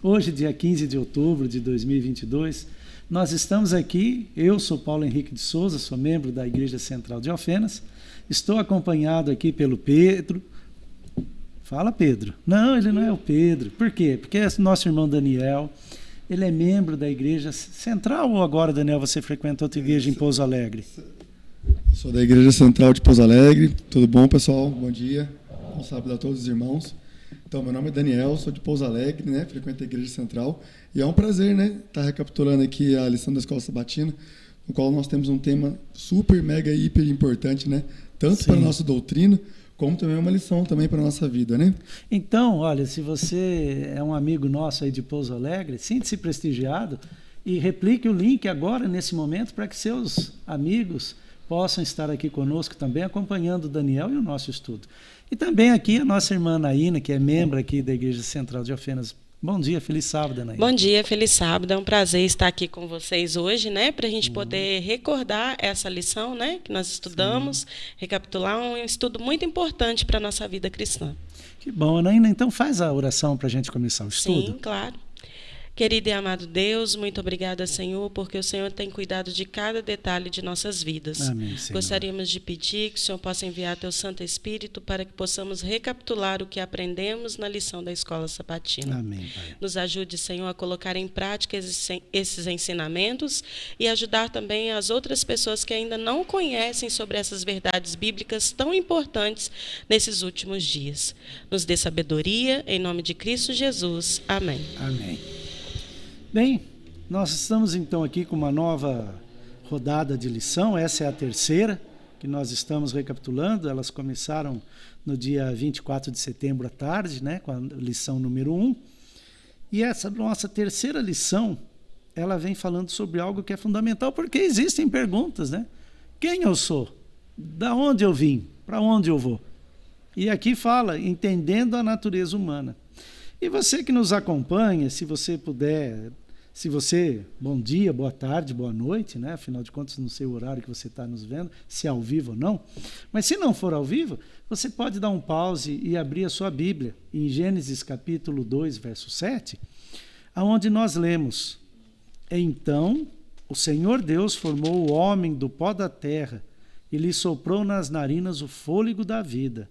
Hoje, dia 15 de outubro de 2022, nós estamos aqui, eu sou Paulo Henrique de Souza, sou membro da Igreja Central de Alfenas, estou acompanhado aqui pelo Pedro. Fala, Pedro. Não, ele não é o Pedro. Por quê? Porque é nosso irmão Daniel, ele é membro da Igreja Central, ou agora, Daniel, você frequenta outra igreja em Pouso Alegre? Sou da Igreja Central de Pouso Alegre. Tudo bom, pessoal? Bom dia. Bom sábado a todos os irmãos. Então, meu nome é Daniel, sou de Pouso Alegre, né? Frequento a Igreja Central. E é um prazer, né? Estar recapitulando aqui a lição da Escola Sabatina, no qual nós temos um tema super, mega, hiper importante, né? Tanto para a nossa doutrina, como também uma lição também para a nossa vida, né? Então, olha, se você é um amigo nosso aí de Pouso Alegre, sinta-se prestigiado e replique o link agora, nesse momento, para que seus amigos possam estar aqui conosco também, acompanhando o Daniel e o nosso estudo. E também aqui a nossa irmã Anaína, que é membro aqui da Igreja Central de Alfenas. Bom dia, feliz sábado, Anaína. Bom dia, feliz sábado. É um prazer estar aqui com vocês hoje, né? Para a gente poder recordar essa lição, né? Que nós estudamos, recapitular um estudo muito importante para a nossa vida cristã. Que bom, Anaína. Então faz a oração para a gente começar o estudo. Sim, claro. Querido e amado Deus, muito obrigada, Senhor, porque o Senhor tem cuidado de cada detalhe de nossas vidas. Amém, Senhor. Gostaríamos de pedir que o Senhor possa enviar Teu Santo Espírito para que possamos recapitular o que aprendemos na lição da Escola Sabatina. Amém, Pai. Nos ajude, Senhor, a colocar em prática esses ensinamentos e ajudar também as outras pessoas que ainda não conhecem sobre essas verdades bíblicas tão importantes nesses últimos dias. Nos dê sabedoria, em nome de Cristo Jesus. Amém. Amém. Bem, nós estamos então aqui com uma nova rodada de lição, essa é a terceira que nós estamos recapitulando, elas começaram no dia 24 de setembro à tarde, né, com a lição número 1, e essa nossa terceira lição, ela vem falando sobre algo que é fundamental, porque existem perguntas, né? Quem eu sou? Da onde eu vim? Para onde eu vou? E aqui fala, entendendo a natureza humana. E você que nos acompanha, se você puder... bom dia, boa tarde, boa noite, né? Afinal de contas, não sei o horário que você está nos vendo, se é ao vivo ou não. Mas se não for ao vivo, você pode dar um pause e abrir a sua Bíblia em Gênesis capítulo 2, verso 7, aonde nós lemos: Então o Senhor Deus formou o homem do pó da terra e lhe soprou nas narinas o fôlego da vida.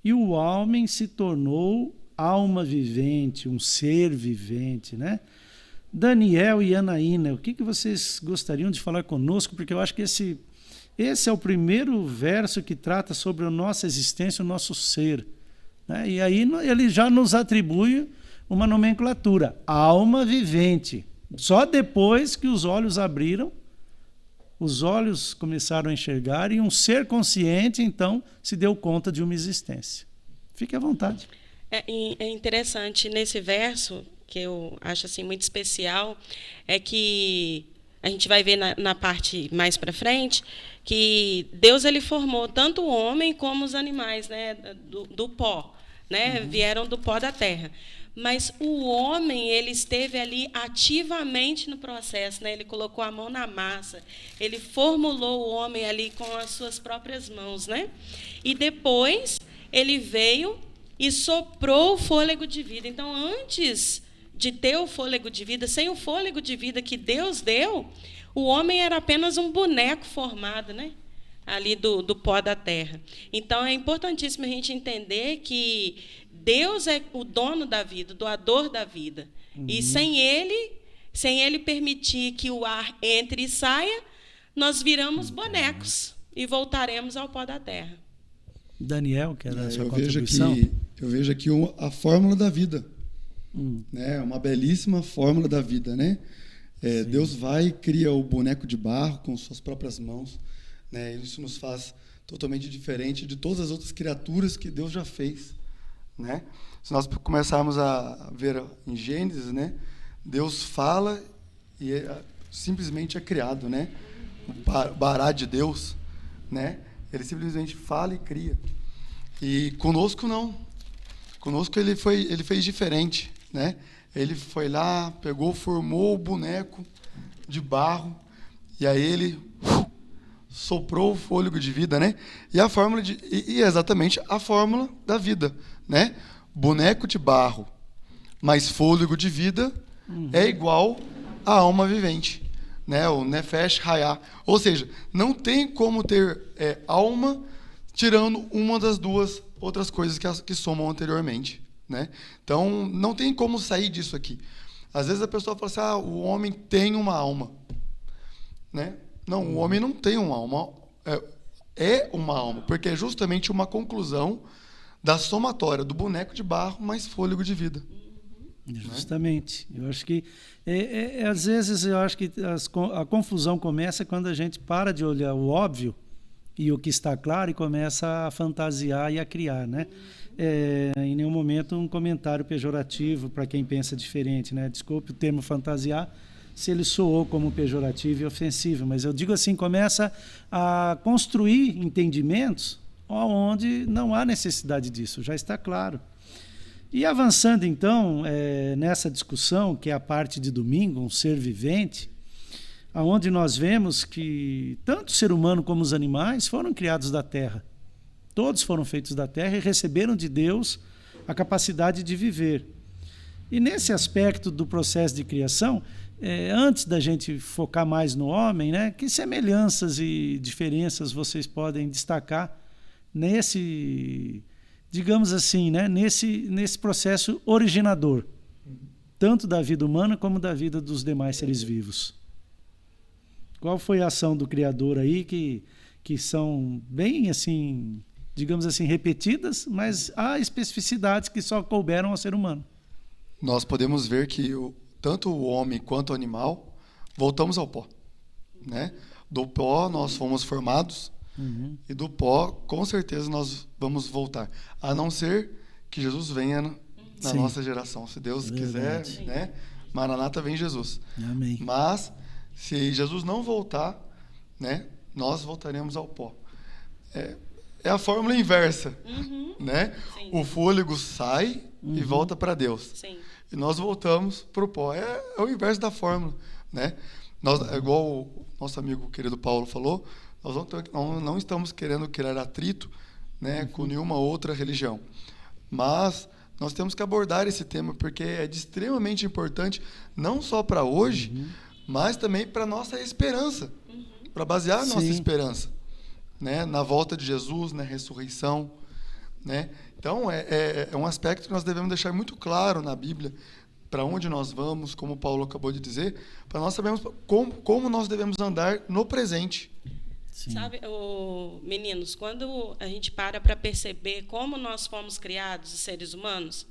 E o homem se tornou alma vivente, um ser vivente, né? Daniel e Anaína, o que vocês gostariam de falar conosco? Porque eu acho que esse é o primeiro verso que trata sobre a nossa existência, o nosso ser, né? E aí ele já nos atribui uma nomenclatura, alma vivente. Só depois que os olhos abriram, os olhos começaram a enxergar e um ser consciente, então, se deu conta de uma existência. Fique à vontade. É interessante nesse verso, que eu acho assim muito especial, é que a gente vai ver na parte mais para frente que Deus ele formou tanto o homem como os animais, né, do pó, né, vieram do pó da terra. Mas o homem ele esteve ali ativamente no processo, né? Ele colocou a mão na massa, ele formulou o homem ali com as suas próprias mãos, né? E depois ele veio e soprou o fôlego de vida. Então, antes de ter o fôlego de vida, sem o fôlego de vida que Deus deu, o homem era apenas um boneco formado, né? Ali do pó da terra. Então, é importantíssimo a gente entender que Deus é o dono da vida, o doador da vida. E sem ele permitir que o ar entre e saia, nós viramos bonecos e voltaremos ao pó da terra. Daniel, que era a sua contribuição. Eu vejo aqui a fórmula da vida. Né? Uma belíssima fórmula da vida, né? Deus vai e cria o boneco de barro com suas próprias mãos, né? Isso nos faz totalmente diferente de todas as outras criaturas que Deus já fez, né? Se nós começarmos a ver em Gênesis, né? Deus fala e simplesmente é criado, né? O Bará de Deus, né? Ele simplesmente fala e cria. E conosco não. Conosco ele fez diferente, né? Ele foi lá, pegou, formou o boneco de barro e aí ele soprou o fôlego de vida, né? E a fórmula e exatamente a fórmula da vida, né? Boneco de barro, mais fôlego de vida, é igual a alma vivente, né? O Nefesh Hayah. Ou seja, não tem como ter alma tirando uma das duas outras coisas que somam anteriormente, né? Então, não tem como sair disso aqui. Às vezes a pessoa fala assim, o homem tem uma alma, né? Não, o homem não tem uma alma, é uma alma, porque é justamente uma conclusão da somatória do boneco de barro mais fôlego de vida. Justamente. Né? Eu acho que, às vezes, eu acho que a confusão começa quando a gente para de olhar o óbvio e o que está claro e começa a fantasiar e a criar, né? Em nenhum momento um comentário pejorativo para quem pensa diferente, né? Desculpe o termo fantasiar, se ele soou como pejorativo e ofensivo, mas eu digo assim, começa a construir entendimentos onde não há necessidade disso, já está claro. E avançando então nessa discussão, que é a parte de domingo, um ser vivente, onde nós vemos que tanto o ser humano como os animais foram criados da terra. Todos foram feitos da terra e receberam de Deus a capacidade de viver. E nesse aspecto do processo de criação, antes da gente focar mais no homem, né, que semelhanças e diferenças vocês podem destacar nesse, digamos assim, né, nesse processo originador, tanto da vida humana como da vida dos demais seres vivos? Qual foi a ação do Criador aí que são bem, assim, digamos assim, repetidas, mas há especificidades que só couberam ao ser humano? Nós podemos ver que tanto o homem quanto o animal voltamos ao pó, né? Do pó nós fomos formados e do pó, com certeza, nós vamos voltar. A não ser que Jesus venha na nossa geração. Se Deus quiser, né? Maranata, vem Jesus. Amém. Mas se Jesus não voltar, né, nós voltaremos ao pó. É a fórmula inversa, né? Sim. O fôlego sai e volta para Deus. Sim. E nós voltamos para o pó. É o inverso da fórmula, né? Igual o nosso amigo querido Paulo falou, nós não estamos querendo criar atrito, né, com nenhuma outra religião. Mas nós temos que abordar esse tema, porque é de extremamente importante, não só para hoje, mas também para a nossa esperança, para basear a nossa esperança, né, na volta de Jesus, na ressurreição, né? Então, é um aspecto que nós devemos deixar muito claro na Bíblia, para onde nós vamos, como Paulo acabou de dizer, para nós sabermos como nós devemos andar no presente. Sim. Sabe, meninos, quando a gente para perceber como nós fomos criados, os seres humanos,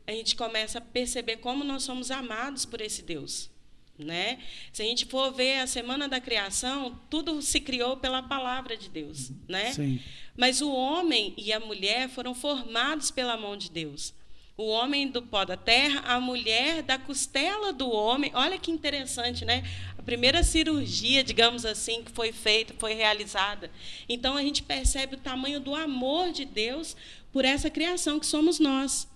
a gente começa a perceber como nós somos amados por esse Deus, né? Se a gente for ver a semana da criação, tudo se criou pela palavra de Deus, né? Sim. Mas o homem e a mulher foram formados pela mão de Deus. O homem do pó da terra, a mulher da costela do homem. Olha que interessante, né? A primeira cirurgia, digamos assim, que foi feita, foi realizada. Então, a gente percebe o tamanho do amor de Deus por essa criação que somos nós.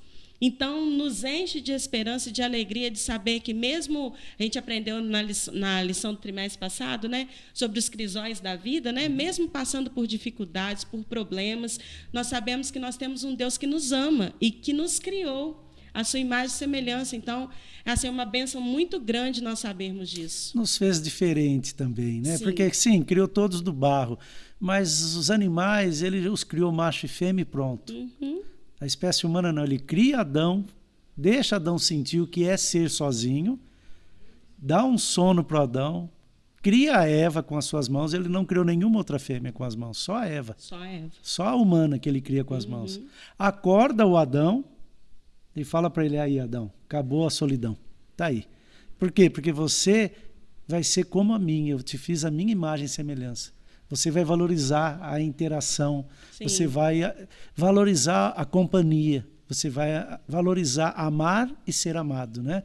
Então, nos enche de esperança e de alegria de saber que mesmo a gente aprendeu na lição do trimestre passado, né, sobre os crisóis da vida, né, mesmo passando por dificuldades, por problemas, nós sabemos que nós temos um Deus que nos ama e que nos criou a sua imagem e semelhança. Então, essa é uma bênção muito grande nós sabermos disso. Nos fez diferente também, né? Sim. Porque, sim, criou todos do barro, mas os animais, ele os criou macho e fêmea e pronto. A espécie humana não, ele cria Adão, deixa Adão sentir o que é ser sozinho, dá um sono para Adão, cria a Eva com as suas mãos, ele não criou nenhuma outra fêmea com as mãos, só a Eva. Só a Eva. Só a humana que ele cria com as mãos. Acorda o Adão e fala para ele, aí Adão, acabou a solidão, tá aí. Por quê? Porque você vai ser como a mim, eu te fiz a minha imagem e semelhança. Você vai valorizar a interação, Sim. Você vai valorizar a companhia, você vai valorizar amar e ser amado, né?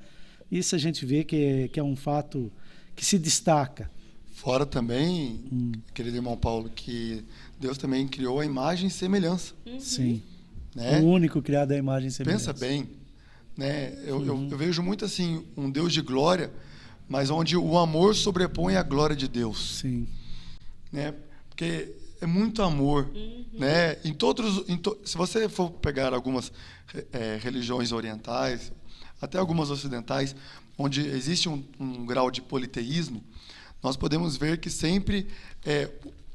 Isso a gente vê que é um fato que se destaca. Fora também, querido irmão Paulo, que Deus também criou a imagem e semelhança. Sim. Né? O único criado à imagem e semelhança. Pensa bem, né? Eu vejo muito assim, um Deus de glória, mas onde o amor sobrepõe a glória de Deus. Sim. Né? Porque é muito amor, né? Se você for pegar algumas religiões orientais, até algumas ocidentais, onde existe um grau de politeísmo, nós podemos ver que sempre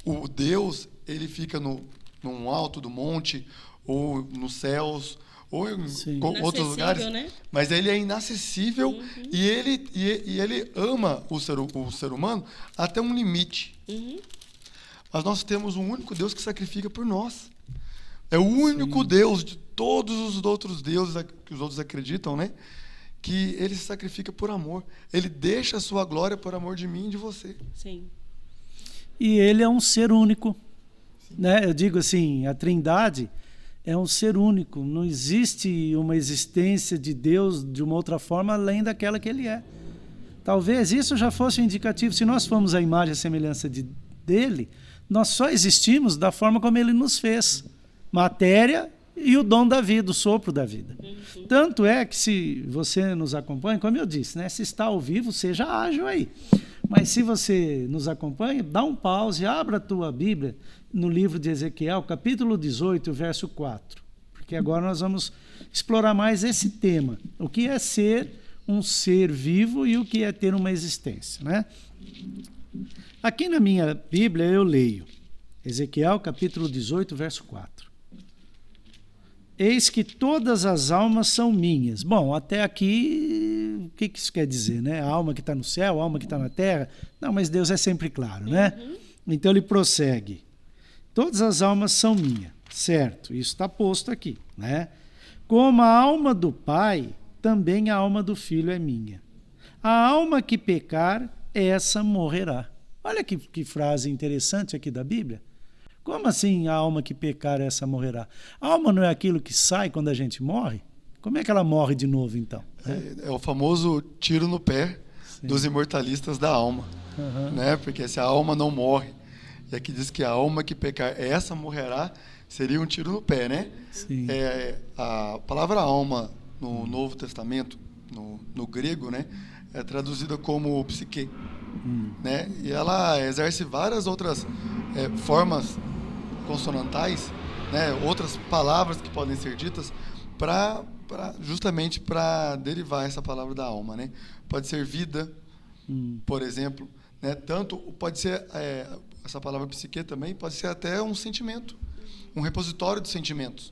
o Deus ele fica num alto do monte, ou nos céus, ou em outros lugares, né? Mas ele é inacessível e ele ama o ser humano até um limite. Mas nós temos um único Deus que sacrifica por nós. É o único Deus de todos os outros deuses que os outros acreditam, né? Que ele se sacrifica por amor. Ele deixa a sua glória por amor de mim e de você. Sim. E ele é um ser único, né? Eu digo assim, a Trindade é um ser único. Não existe uma existência de Deus de uma outra forma além daquela que ele é. Talvez isso já fosse um indicativo. Se nós formos a imagem e a semelhança dele, nós só existimos da forma como ele nos fez. Matéria e o dom da vida, o sopro da vida. Tanto é que se você nos acompanha, como eu disse, né, se está ao vivo, seja ágil aí. Mas se você nos acompanha, dá um pause, abra a tua Bíblia no livro de Ezequiel, capítulo 18, verso 4. Porque agora nós vamos explorar mais esse tema. O que é ser um ser vivo e o que é ter uma existência, né? Aqui na minha Bíblia eu leio Ezequiel, capítulo 18, verso 4. Eis que todas as almas são minhas. Bom, até aqui, o que isso quer dizer, né? A alma que está no céu, a alma que está na terra. Não, mas Deus é sempre claro, né? Então ele prossegue. Todas as almas são minhas, certo? Isso está posto aqui, né? Como a alma do Pai, também a alma do Filho é minha. A alma que pecar, essa morrerá. Olha que frase interessante aqui da Bíblia. Como assim a alma que pecar, essa morrerá? A alma não é aquilo que sai quando a gente morre? Como é que ela morre de novo, então? É o famoso tiro no pé dos imortalistas da alma. Né? Porque se a alma não morre, e aqui diz que a alma que pecar, essa morrerá, seria um tiro no pé, né? Sim. A palavra alma no Novo Testamento, no grego, né, é traduzida como psique. Né? E ela exerce várias outras formas consonantais, né? Outras palavras que podem ser ditas justamente para derivar essa palavra da alma, né? Pode ser vida, por exemplo, né? Tanto pode ser essa palavra psique também pode ser até um sentimento, um repositório de sentimentos.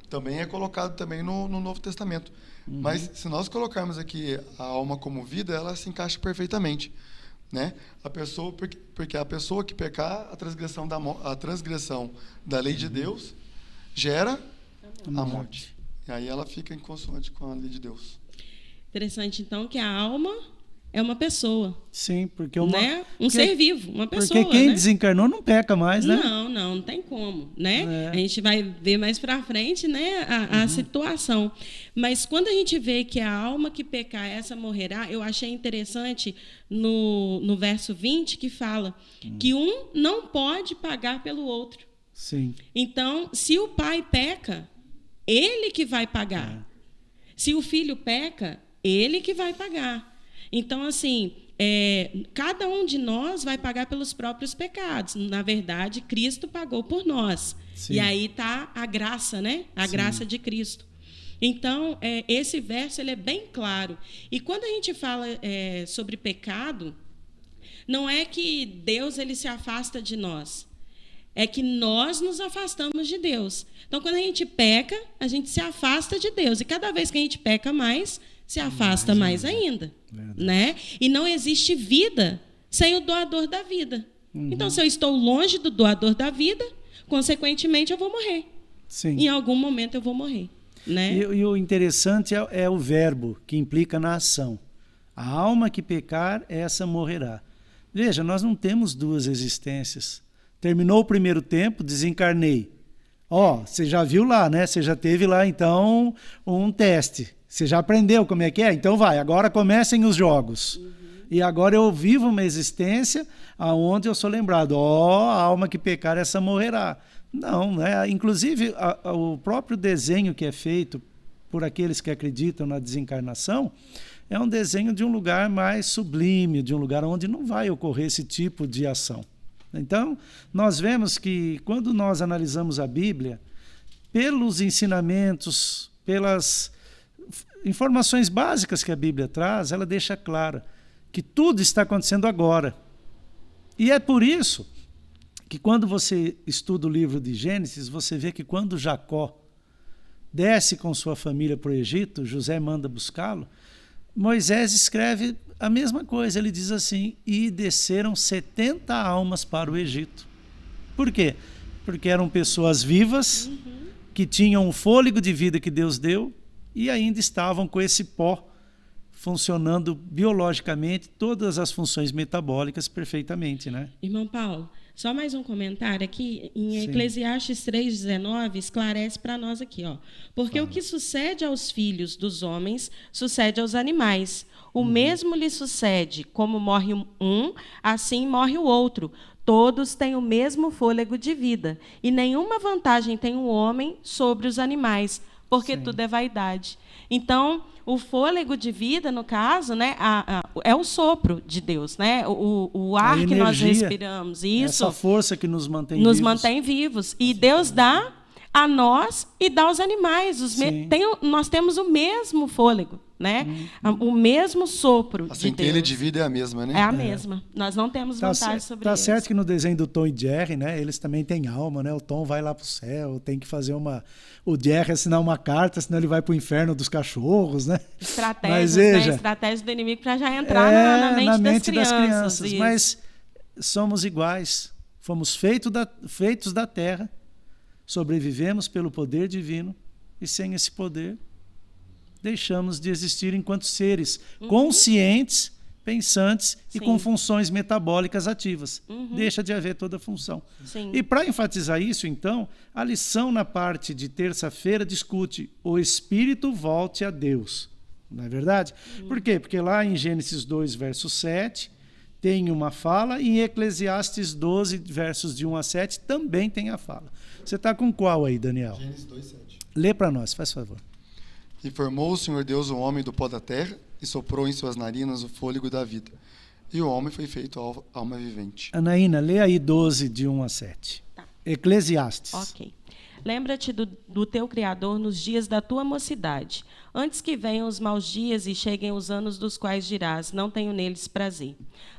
Também é colocado também no Novo Testamento. Mas se nós colocarmos aqui a alma como vida, ela se encaixa perfeitamente. Né? Porque a pessoa que pecar, a transgressão da lei de Deus gera a morte. E aí ela fica em consoante com a lei de Deus. Interessante, então, que a alma é uma pessoa. Sim, porque né? Um ser vivo, uma pessoa. Porque quem né? desencarnou não peca mais, né? Não tem como, né? A gente vai ver mais para frente, né, a situação. Mas quando a gente vê que a alma que pecar, essa morrerá, eu achei interessante no verso 20 que fala que um não pode pagar pelo outro. Sim. Então, se o pai peca, ele que vai pagar. Se o filho peca, ele que vai pagar. Então, assim, cada um de nós vai pagar pelos próprios pecados. Na verdade, Cristo pagou por nós. Sim. E aí está a graça, né? A graça de Cristo. Então, esse verso ele é bem claro. E quando a gente fala sobre pecado, não é que Deus ele se afasta de nós. É que nós nos afastamos de Deus. Então, quando a gente peca, a gente se afasta de Deus. E cada vez que a gente peca mais, se afasta mais ainda. Né? E não existe vida sem o doador da vida. Então, se eu estou longe do doador da vida, consequentemente, eu vou morrer. Sim. Em algum momento, eu vou morrer. Né? E o interessante é o verbo que implica na ação. A alma que pecar, essa morrerá. Veja, nós não temos duas existências. Terminou o primeiro tempo, desencarnei. Você já viu lá, né? Você já teve lá, então, um teste. Você já aprendeu como é que é? Então vai, agora comecem os jogos. E agora eu vivo uma existência onde eu sou lembrado. A alma que pecar, essa morrerá. Não, né? Inclusive, o próprio desenho que é feito por aqueles que acreditam na desencarnação é um desenho de um lugar mais sublime, de um lugar onde não vai ocorrer esse tipo de ação. Então, nós vemos que quando nós analisamos a Bíblia, pelos ensinamentos, informações básicas que a Bíblia traz, ela deixa claro que tudo está acontecendo agora. E é por isso que quando você estuda o livro de Gênesis, você vê que quando Jacó desce com sua família para o Egito, José manda buscá-lo, Moisés escreve a mesma coisa, ele diz assim, e desceram 70 almas para o Egito. Por quê? Porque eram pessoas vivas, que tinham o fôlego de vida que Deus deu e ainda estavam com esse pó funcionando biologicamente, todas as funções metabólicas perfeitamente, né? Irmão Paulo, só mais um comentário aqui, em Sim. Eclesiastes 3,19, esclarece para nós aqui, ó. Porque o que sucede aos filhos dos homens, sucede aos animais. O mesmo lhe sucede, como morre um, assim morre o outro. Todos têm o mesmo fôlego de vida, e nenhuma vantagem tem o homem sobre os animais, porque Sim. tudo é vaidade. Então, o fôlego de vida, no caso, né, é o sopro de Deus, né? O ar que nós respiramos. Isso, essa força que nos mantém nos vivos. mantém vivos. E Deus dá a nós e dá aos animais. Nós temos o mesmo fôlego, né? O mesmo sopro A de centelha Deus. de vida é a mesma, né? É a mesma. Nós não temos vantagem sobre Tá eles. certo que no desenho do Tom e Jerry, né, eles também têm alma, né? O Tom vai lá pro céu, tem que fazer o Jerry assinar uma carta, senão ele vai pro inferno dos cachorros, né? Estratégias, Mas veja, né? Estratégia do inimigo para já entrar na mente das crianças. Mas somos iguais. Fomos feitos da terra, sobrevivemos pelo poder divino e sem esse poder deixamos de existir enquanto seres conscientes, pensantes e com funções metabólicas ativas. Deixa de haver toda a função. Sim. E para enfatizar isso, então, a lição na parte de terça-feira discute o espírito volte a Deus. Não é verdade? Por quê? Porque lá em Gênesis 2, verso 7, tem uma fala, e em Eclesiastes 12, versos de 1 a 7, também tem a fala. Você está com qual aí, Daniel? Gênesis 2:7. Lê para nós, faz favor. E formou o Senhor Deus o homem do pó da terra, e soprou em suas narinas o fôlego da vida. E o homem foi feito alma vivente. Anaína, lê aí 12, de 1 a 7. Tá. Eclesiastes. Ok. Lembra-te do teu Criador nos dias da tua mocidade, antes que venham os maus dias e cheguem os anos dos quais dirás, não tenho neles prazer.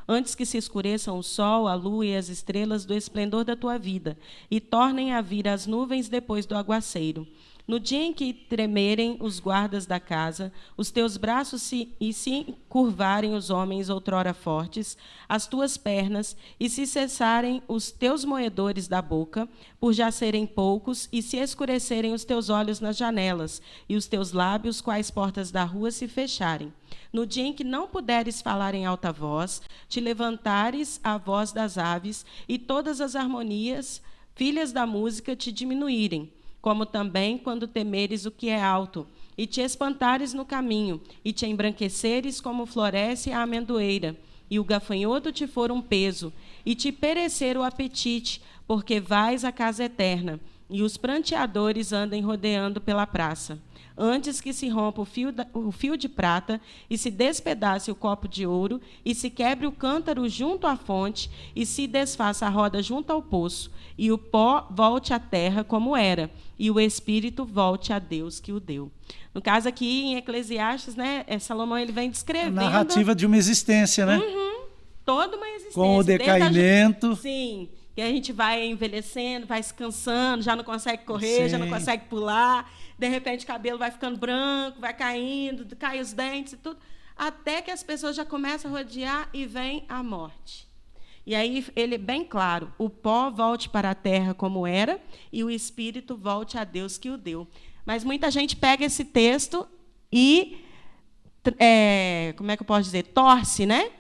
Antes que se escureçam o sol, a lua e as estrelas do esplendor da tua vida, e tornem a vir as nuvens depois do aguaceiro. No dia em que tremerem os guardas da casa, os teus braços se curvarem os homens outrora fortes, as tuas pernas, e se cessarem os teus moedores da boca, por já serem poucos, e se escurecerem os teus olhos nas janelas, e os teus lábios, quais portas da rua, se fecharem. No dia em que não puderes falar em alta voz, te levantares a voz das aves, e todas as harmonias, filhas da música, te diminuírem, como também quando temeres o que é alto, e te espantares no caminho, e te embranqueceres como floresce a amendoeira, e o gafanhoto te for um peso, e te perecer o apetite, porque vais à casa eterna, e os pranteadores andem rodeando pela praça. Antes que se rompa o fio de prata, e se despedace o copo de ouro, e se quebre o cântaro junto à fonte, e se desfaça a roda junto ao poço, e o pó volte à terra como era, e o espírito volte a Deus que o deu. No caso aqui, em Eclesiastes, né, Salomão ele vem descrevendo... A narrativa de uma existência, né? Toda uma existência. Com o decaimento. Sim, que a gente vai envelhecendo, vai se cansando, já não consegue correr, Sim. já não consegue pular, de repente o cabelo vai ficando branco, vai caindo, cai os dentes e tudo, até que as pessoas já começam a rodear e vem a morte. E aí ele é bem claro, o pó volte para a terra como era e o espírito volte a Deus que o deu. Mas muita gente pega esse texto e, como é que eu posso dizer, torce, né?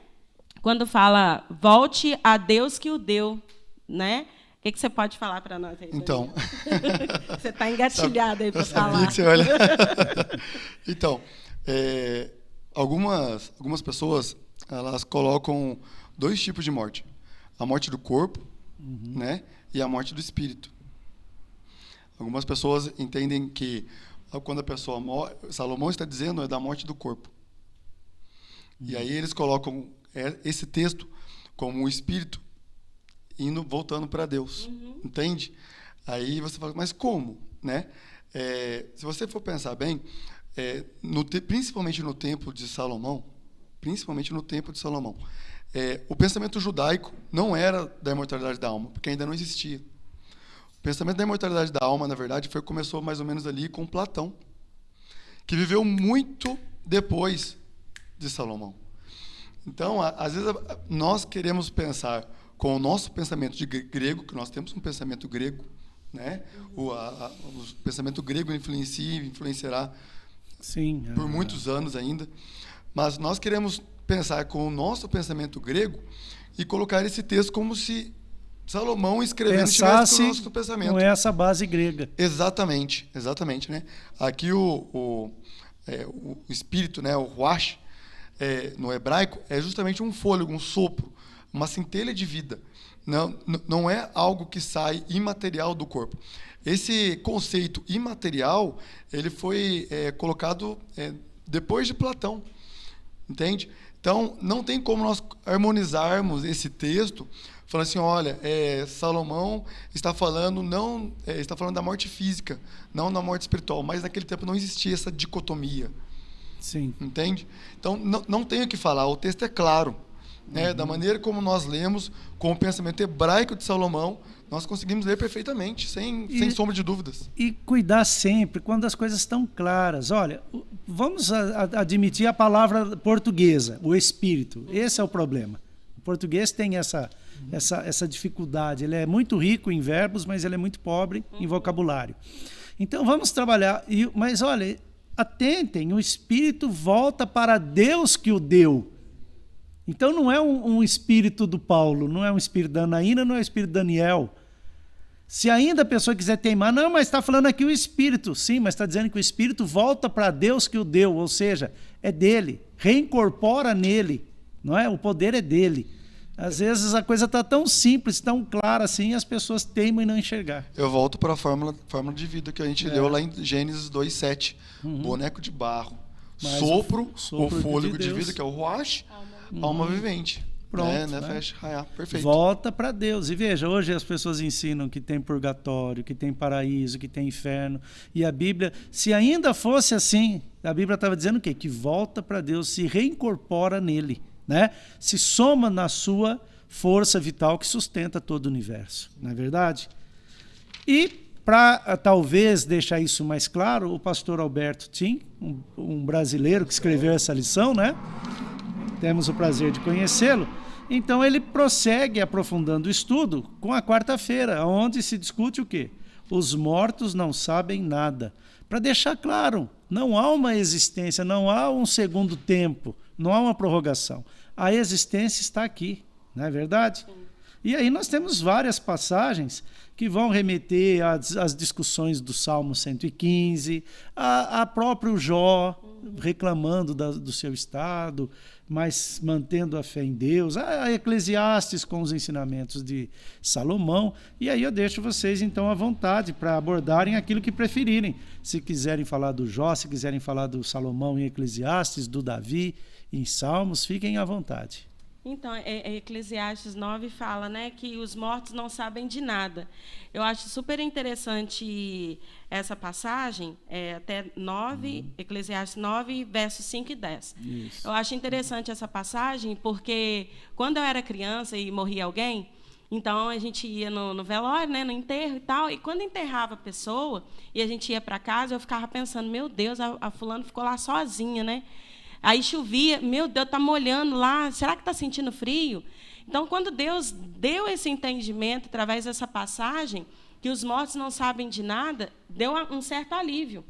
Quando fala, volte a Deus que o deu, né? O que você pode falar para nós aí? Então. Você está engatilhado aí para falar. Que você olha. Então, algumas pessoas, elas colocam 2 tipos de morte. A morte do corpo, né? E a morte do espírito. Algumas pessoas entendem que quando a pessoa morre, Salomão está dizendo é da morte do corpo. E aí eles colocam esse texto como um espírito voltando para Deus, entende? Aí você fala, mas como, né? Se você for pensar bem, principalmente no tempo de Salomão, o pensamento judaico não era da imortalidade da alma, porque ainda não existia. O pensamento da imortalidade da alma, na verdade, começou mais ou menos ali com Platão, que viveu muito depois de Salomão. Então, às vezes, nós queremos pensar com o nosso pensamento de grego, que nós temos um pensamento grego, né? O pensamento grego influenciará por muitos anos ainda, mas nós queremos pensar com o nosso pensamento grego e colocar esse texto como se Salomão escrevendo tivesse com o nosso pensamento. Com essa base grega. Exatamente, né? Aqui o espírito, né, o ruach, no hebraico, é justamente um fôlego, um sopro, uma centelha de vida. Não é algo que sai imaterial do corpo. Esse conceito imaterial, ele foi colocado depois de Platão, entende? Então, não tem como nós harmonizarmos esse texto falando assim, olha, Salomão está falando da morte física, não da morte espiritual, mas naquele tempo não existia essa dicotomia. Sim. Entende? Então, não tenho o que falar, o texto é claro. Né? Da maneira como nós lemos, com o pensamento hebraico de Salomão, nós conseguimos ler perfeitamente, sem sombra de dúvidas. E cuidar sempre quando as coisas estão claras. Olha, vamos admitir a palavra portuguesa, o espírito. Esse é o problema. O português tem essa dificuldade. Ele é muito rico em verbos, mas ele é muito pobre em vocabulário. Então, vamos trabalhar. Mas, olha, atentem, o espírito volta para Deus que o deu. Então não é um espírito do Paulo, não é um espírito da Anaína, não é um espírito do Daniel. Se ainda a pessoa quiser teimar, não, mas está falando aqui o espírito. Sim, mas está dizendo que o espírito volta para Deus que o deu, ou seja, é dele, reincorpora nele, não é? O poder é dele. Às vezes a coisa está tão simples, tão clara assim, as pessoas teimam em não enxergar. Eu volto para a fórmula de vida que a gente leu lá em Gênesis 2:7. Boneco de barro, sopro o fôlego de vida, que é o ruach, alma vivente. Pronto. Perfeito. Volta para Deus. E veja, hoje as pessoas ensinam que tem purgatório, que tem paraíso, que tem inferno. E a Bíblia, se ainda fosse assim, a Bíblia estava dizendo o quê? Que volta para Deus, se reincorpora nele, né? Se soma na sua força vital que sustenta todo o universo. Não é verdade? E para talvez deixar isso mais claro, o pastor Alberto Tim, um brasileiro que escreveu essa lição, né? Temos o prazer de conhecê-lo. Então ele prossegue aprofundando o estudo com a quarta-feira, onde se discute o quê? Os mortos não sabem nada. Para deixar claro, não há uma existência, não há um segundo tempo, não há uma prorrogação. A existência está aqui, não é verdade? Sim. E aí nós temos várias passagens que vão remeter às discussões do Salmo 115, a próprio Jó reclamando do seu estado, mas mantendo a fé em Deus, a Eclesiastes com os ensinamentos de Salomão. E aí eu deixo vocês então à vontade para abordarem aquilo que preferirem. Se quiserem falar do Jó, se quiserem falar do Salomão em Eclesiastes, do Davi em Salmos, fiquem à vontade. Então, Eclesiastes 9 fala, né, que os mortos não sabem de nada. Eu acho super interessante essa passagem, até 9, Eclesiastes 9, versos 5 e 10. Isso. Eu acho interessante essa passagem porque, quando eu era criança e morria alguém, então a gente ia no velório, né, no enterro e tal, e quando enterrava a pessoa e a gente ia para casa, eu ficava pensando, meu Deus, a fulana ficou lá sozinha, né? Aí chovia, meu Deus, está molhando lá, será que está sentindo frio? Então, quando Deus deu esse entendimento, através dessa passagem, que os mortos não sabem de nada, deu um certo alívio.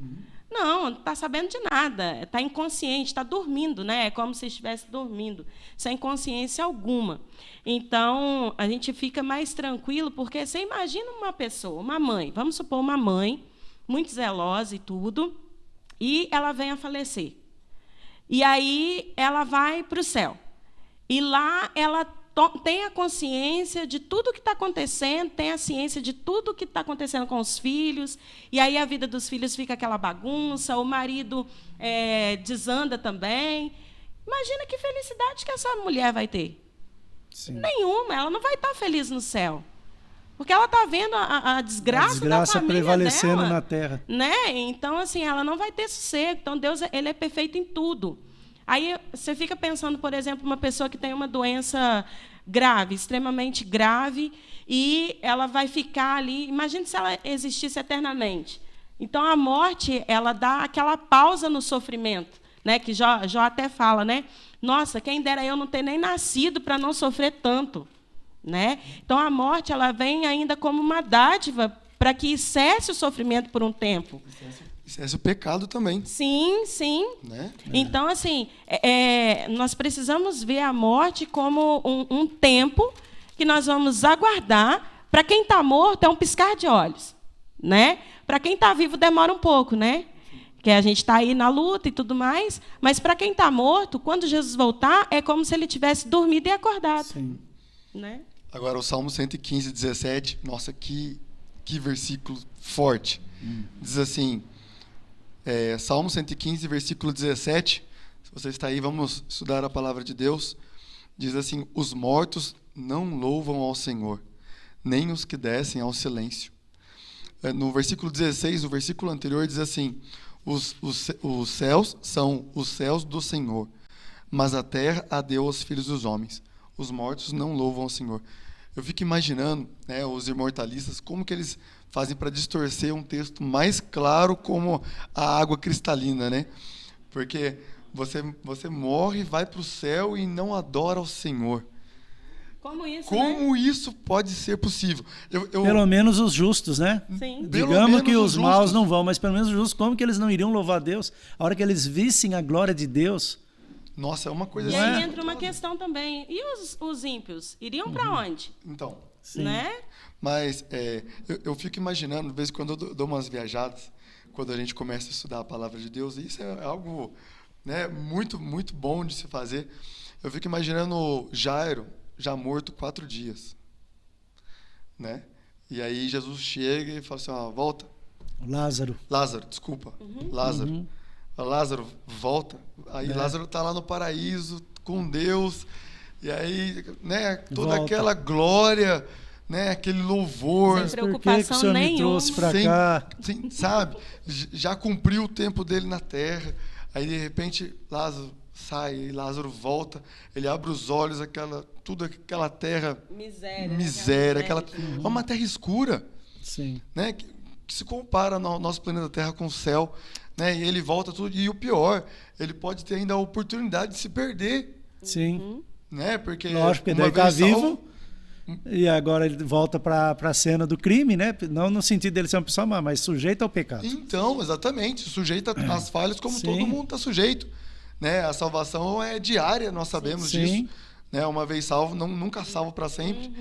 Não está sabendo de nada, está inconsciente, está dormindo, né? É como se estivesse dormindo, sem consciência alguma. Então, a gente fica mais tranquilo, porque você imagina uma pessoa, uma mãe, vamos supor uma mãe, muito zelosa e tudo, e ela vem a falecer. E aí ela vai para o céu. E lá ela tem a consciência de tudo que está acontecendo, tem a ciência de tudo que está acontecendo com os filhos. E aí a vida dos filhos fica aquela bagunça, o marido desanda também. Imagina que felicidade que essa mulher vai ter. Sim. Nenhuma, ela não vai estar feliz no céu. Porque ela está vendo a desgraça da família prevalecendo dela, na terra. Né? Então, assim, ela não vai ter sossego. Então, Deus, ele é perfeito em tudo. Aí você fica pensando, por exemplo, uma pessoa que tem uma doença grave, extremamente grave, e ela vai ficar ali. Imagine se ela existisse eternamente. Então, a morte, ela dá aquela pausa no sofrimento, né? Que Jó até fala, né? Nossa, quem dera eu não ter nem nascido para não sofrer tanto, né? Então, a morte, ela vem ainda como uma dádiva para que cesse o sofrimento por um tempo. Cesse o pecado também. Sim, sim. Né? Então, assim, nós precisamos ver a morte como um tempo que nós vamos aguardar. Para quem está morto, é um piscar de olhos, né? Para quem está vivo, demora um pouco, né? Que a gente está aí na luta e tudo mais. Mas, para quem está morto, quando Jesus voltar, é como se ele tivesse dormido e acordado. Sim. Né? Agora, o Salmo 115, 17, nossa, que versículo forte. Diz assim... Salmo 115, versículo 17, se você está aí, vamos estudar a palavra de Deus, diz assim, os mortos não louvam ao Senhor, nem os que descem ao silêncio. No versículo 16, o versículo anterior diz assim, os céus são os céus do Senhor, mas a terra a deu aos filhos dos homens. Os mortos não louvam ao Senhor. Eu fico imaginando, né, os imortalistas, como que eles fazem para distorcer um texto mais claro como a água cristalina, né? Porque você morre, vai para o céu e não adora ao Senhor. Como isso, Como né? isso pode ser possível? Pelo menos os justos, né? Sim. Digamos que os maus justos não vão, mas pelo menos os justos, como que eles não iriam louvar a Deus? A hora que eles vissem a glória de Deus... Nossa, é uma coisa E assim. aí entra uma questão também. E os ímpios? Iriam para onde? Então, Sim. Né? mas eu fico imaginando, de vez em quando eu dou umas viajadas, quando a gente começa a estudar a palavra de Deus, e isso é algo, né, muito, muito bom de se fazer. Eu fico imaginando Jairo, já morto 4 dias. Né? E aí Jesus chega e fala assim, volta. Lázaro, desculpa. Lázaro. Lázaro, volta. Aí Lázaro está lá no paraíso, com Deus. E aí, né, toda volta. aquela glória, né, aquele louvor. Sem preocupação por que o Senhor me nenhuma. trouxe para cá? Sabe? Já cumpriu o tempo dele na terra. Aí, de repente, Lázaro sai, e Lázaro volta. Ele abre os olhos, toda aquela terra... Miséria. É uma terra escura. Sim. Né, que se compara no nosso planeta Terra com o céu. Né, e ele volta tudo. E o pior, ele pode ter ainda a oportunidade de se perder. Sim. Né, porque Lógico, porque daí está vivo e agora ele volta para a cena do crime, né? Não no sentido dele ser uma pessoa má, mas sujeito ao pecado. Então, exatamente, sujeito às falhas como Sim. todo mundo está sujeito. Né? A salvação é diária, nós sabemos Sim. disso. Né? Uma vez salvo, nunca salvo para sempre.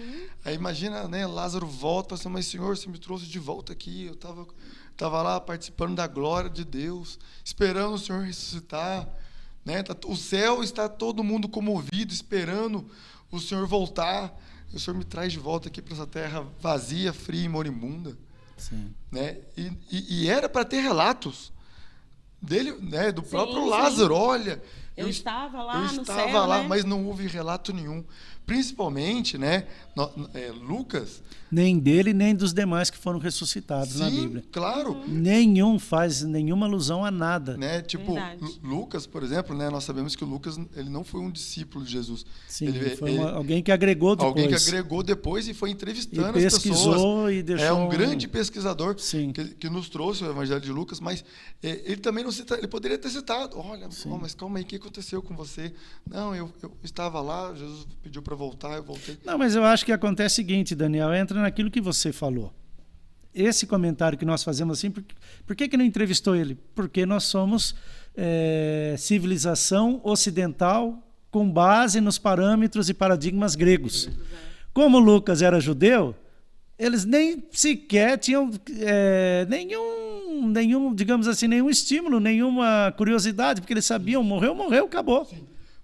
Aí imagina, né? Lázaro volta, assim, mas Senhor, você me trouxe de volta aqui, eu estava lá participando da glória de Deus, esperando o Senhor ressuscitar. Né? O céu está todo mundo comovido, esperando o Senhor voltar. E o Senhor me traz de volta aqui para essa terra vazia, fria e moribunda. Sim. Né? E era para ter relatos dele, né? Do próprio sim. Lázaro. Olha, Eu estava lá eu no estava céu, lá, né? mas não houve relato nenhum. Principalmente, né? Lucas. Nem dele, nem dos demais que foram ressuscitados na Sim, Bíblia. claro. Nenhum faz nenhuma alusão a nada. Né? Tipo, Verdade. Lucas, por exemplo, né? Nós sabemos que o Lucas ele não foi um discípulo de Jesus. Sim, ele foi alguém que agregou depois. Alguém que agregou depois e foi entrevistando E as pessoas. pesquisou e deixou... É um grande pesquisador Sim. que nos trouxe o Evangelho de Lucas, mas ele também não cita, ele poderia ter citado, olha, mas calma aí, o que aconteceu com você? Não, eu estava lá, Jesus pediu para voltar, eu voltei. Não, mas eu acho que acontece o seguinte, Daniel, entra naquilo que você falou. Esse comentário que nós fazemos assim, por que não entrevistou ele? Porque nós somos civilização ocidental com base nos parâmetros e paradigmas gregos. Como Lucas era judeu, eles nem sequer tinham nenhum, digamos assim, nenhum estímulo, nenhuma curiosidade, porque eles sabiam, morreu, acabou.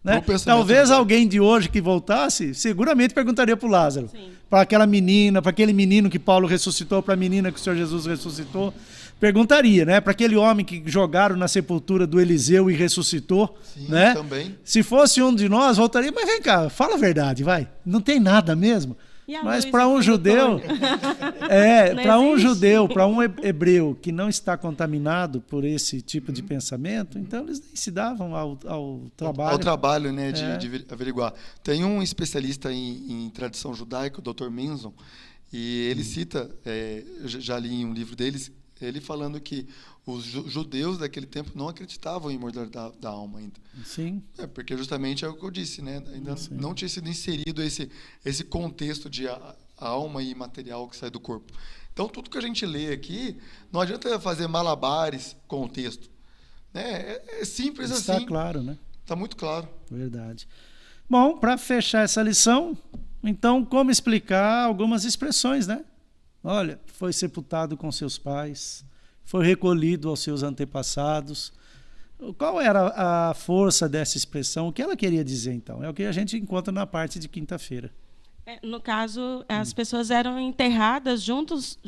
Né? Talvez alguém de hoje que voltasse, seguramente perguntaria para o Lázaro, para aquela menina, para aquele menino que Paulo ressuscitou, para a menina que o Senhor Jesus ressuscitou, perguntaria, né? Para aquele homem que jogaram na sepultura do Eliseu e ressuscitou, sim, né? Também. Se fosse um de nós, voltaria, mas vem cá, fala a verdade, vai. Não tem nada mesmo. Mas para um judeu, para um hebreu que não está contaminado por esse tipo de pensamento, então eles nem se davam ao trabalho. Ao trabalho, né, de averiguar. Tem um especialista em tradição judaica, o Dr. Menzon, e ele cita, já li em um livro deles, ele falando que os judeus daquele tempo não acreditavam em imortalidade da alma ainda. Sim. Porque justamente é o que eu disse, né? Ainda não tinha sido inserido esse contexto de alma e material que sai do corpo. Então, tudo que a gente lê aqui, não adianta fazer malabares com o texto. Né? É simples assim. Está claro, né? Está muito claro. Verdade. Bom, para fechar essa lição, então, como explicar algumas expressões, né? Olha, foi sepultado com seus pais, foi recolhido aos seus antepassados. Qual era a força dessa expressão? O que ela queria dizer, então? É o que a gente encontra na parte de quinta-feira. No caso, as pessoas eram enterradas juntos,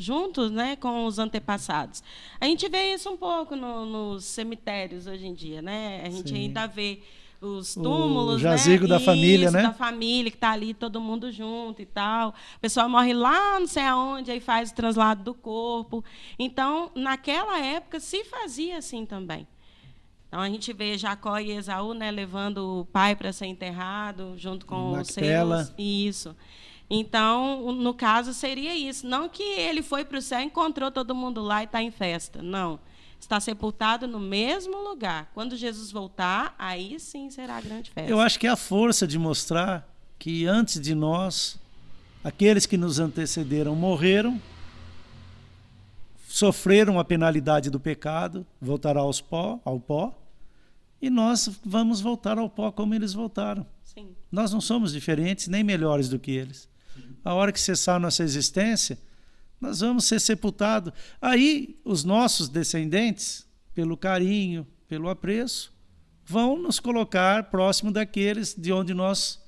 né, com os antepassados. A gente vê isso um pouco nos cemitérios hoje em dia, né? A gente ainda vê os túmulos, o jazigo da família, né? Da família que está ali, todo mundo junto e tal. O pessoal morre lá, não sei aonde, aí faz o translado do corpo. Então, naquela época, se fazia assim também. Então, a gente vê Jacó e Esaú, né, levando o pai para ser enterrado, junto com os seus. Isso. Então, no caso, seria isso. Não que ele foi para o céu, encontrou todo mundo lá e está em festa. Não. Está sepultado no mesmo lugar. Quando Jesus voltar, aí sim será a grande festa. Eu acho que é a força de mostrar que antes de nós, aqueles que nos antecederam morreram, sofreram a penalidade do pecado, voltará ao pó, e nós vamos voltar ao pó como eles voltaram. Sim. Nós não somos diferentes, nem melhores do que eles. A hora que cessar nossa existência, nós vamos ser sepultados. Aí, os nossos descendentes, pelo carinho, pelo apreço, vão nos colocar próximo daqueles de onde nós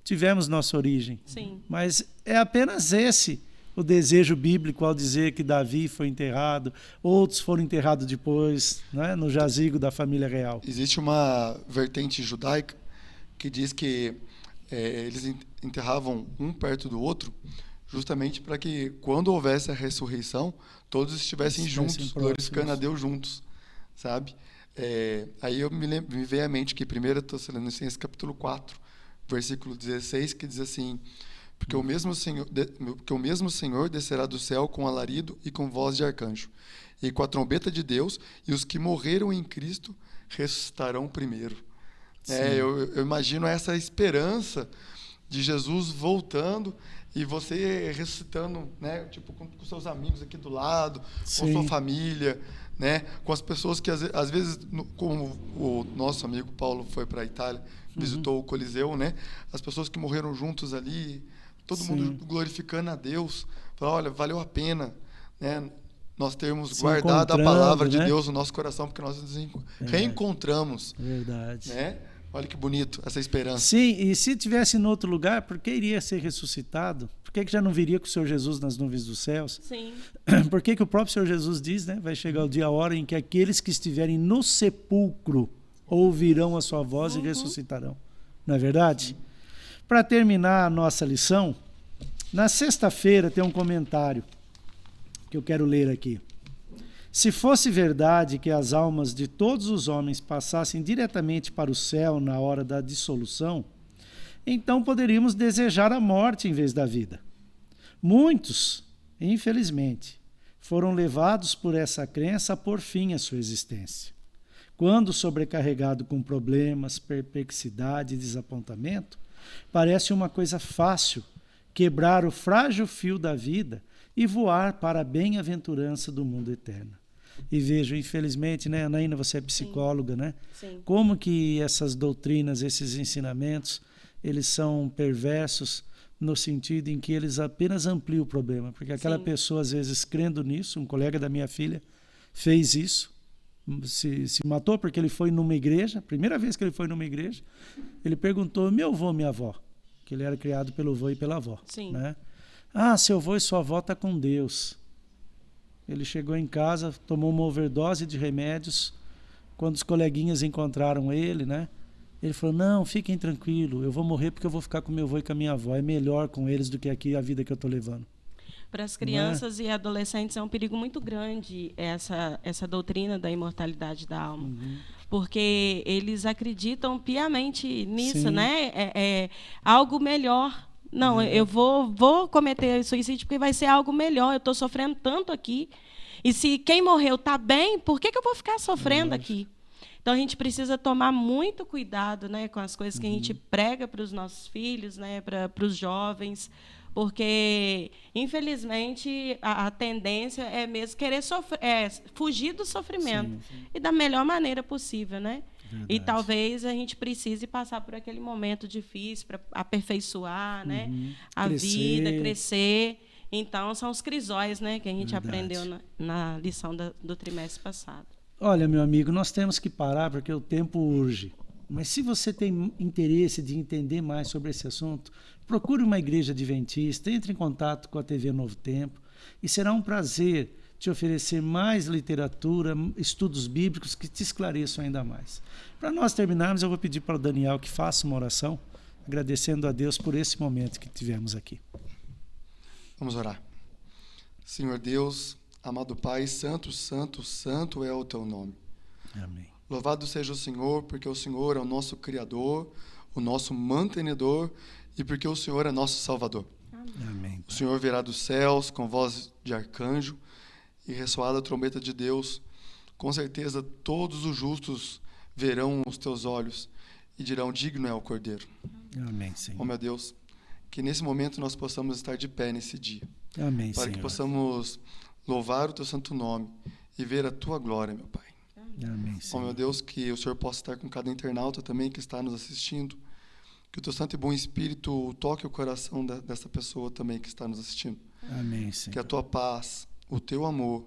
tivemos nossa origem. Sim. Mas é apenas esse o desejo bíblico ao dizer que Davi foi enterrado, outros foram enterrados depois, né, no jazigo da família real. Existe uma vertente judaica que diz que eles enterravam um perto do outro, justamente para que, quando houvesse a ressurreição, todos estivessem juntos, glorificando a Deus juntos, sabe? Aí me veio à mente que 1 Tessalonicenses capítulo 4, versículo 16, que diz assim: porque o mesmo Senhor descerá do céu com alarido e com voz de arcanjo, e com a trombeta de Deus, e os que morreram em Cristo ressuscitarão primeiro. Eu imagino essa esperança de Jesus voltando e você ressuscitando, né, tipo, com seus amigos aqui do lado, com sua família, né, com as pessoas que às vezes, como o nosso amigo Paulo foi para a Itália, visitou o Coliseu, né, as pessoas que morreram juntos ali, todo mundo glorificando a Deus, falando, olha, valeu a pena, né, nós termos guardado a palavra de Deus no nosso coração, porque nós nos reencontramos. Verdade. Né? Olha que bonito essa esperança. Sim, e se tivesse em outro lugar, por que iria ser ressuscitado? Por que já não viria com o Senhor Jesus nas nuvens dos céus? Sim. Por que o próprio Senhor Jesus diz, né? Vai chegar o dia, a hora em que aqueles que estiverem no sepulcro ouvirão a sua voz e ressuscitarão. Não é verdade? Para terminar a nossa lição, na sexta-feira tem um comentário que eu quero ler aqui. Se fosse verdade que as almas de todos os homens passassem diretamente para o céu na hora da dissolução, então poderíamos desejar a morte em vez da vida. Muitos, infelizmente, foram levados por essa crença a pôr fim à sua existência. Quando sobrecarregado com problemas, perplexidade e desapontamento, parece uma coisa fácil quebrar o frágil fio da vida e voar para a bem-aventurança do mundo eterno. E vejo, infelizmente, né, Anaína, você é psicóloga, né? Sim. Como que essas doutrinas, esses ensinamentos, eles são perversos no sentido em que eles apenas ampliam o problema. Porque aquela pessoa, às vezes, crendo nisso, um colega da minha filha fez isso, se matou porque ele foi numa igreja, primeira vez que ele foi numa igreja, ele perguntou, meu avô, minha avó, que ele era criado pelo avô e pela avó. Sim. Né? Seu avô e sua avó estão com Deus. Ele chegou em casa, tomou uma overdose de remédios. Quando os coleguinhas encontraram ele, né, Ele falou, não, fiquem tranquilos, eu vou morrer porque eu vou ficar com meu avô e com a minha avó. É melhor com eles do que aqui a vida que eu estou levando. Para as crianças e adolescentes é um perigo muito grande essa doutrina da imortalidade da alma. Porque eles acreditam piamente nisso, né? É algo melhor. Não, eu vou cometer suicídio porque vai ser algo melhor. Eu estou sofrendo tanto aqui. E se quem morreu está bem, por que eu vou ficar sofrendo aqui? Então, a gente precisa tomar muito cuidado, né, com as coisas que a gente prega para os nossos filhos, né, para os jovens, porque, infelizmente, a tendência é mesmo querer fugir do sofrimento e da melhor maneira possível, né? Verdade. E talvez a gente precise passar por aquele momento difícil para aperfeiçoar, né, a vida, crescer. Então, são os crisóis, né, que a gente aprendeu na lição do trimestre passado. Olha, meu amigo, nós temos que parar porque o tempo urge. Mas se você tem interesse de entender mais sobre esse assunto, procure uma igreja adventista, entre em contato com a TV Novo Tempo e será um prazer te oferecer mais literatura, estudos bíblicos que te esclareçam ainda mais. Para nós terminarmos, eu vou pedir para o Daniel que faça uma oração, agradecendo a Deus por esse momento que tivemos aqui. Vamos orar. Senhor Deus, amado Pai, santo, santo, santo é o teu nome. Amém. Louvado seja o Senhor, porque o Senhor é o nosso Criador, o nosso mantenedor e porque o Senhor é nosso Salvador. Amém. O Senhor virá dos céus com voz de arcanjo e ressoada a trombeta de Deus. Com certeza todos os justos verão os teus olhos e dirão, digno é o Cordeiro. Amém, Senhor. Oh, meu Deus, que nesse momento nós possamos estar de pé nesse dia. Amém, para Senhor. que possamos louvar o teu santo nome e ver a tua glória, meu Pai. Amém, Senhor. Oh, meu Deus, que o Senhor possa estar com cada internauta também que está nos assistindo. Que o teu santo e bom Espírito toque o coração dessa pessoa também que está nos assistindo. Amém, Senhor. Que a tua paz, o teu amor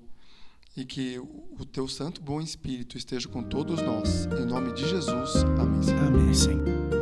e que o teu santo e bom Espírito esteja com todos nós. Em nome de Jesus. Amém, Senhor. Amém, Senhor.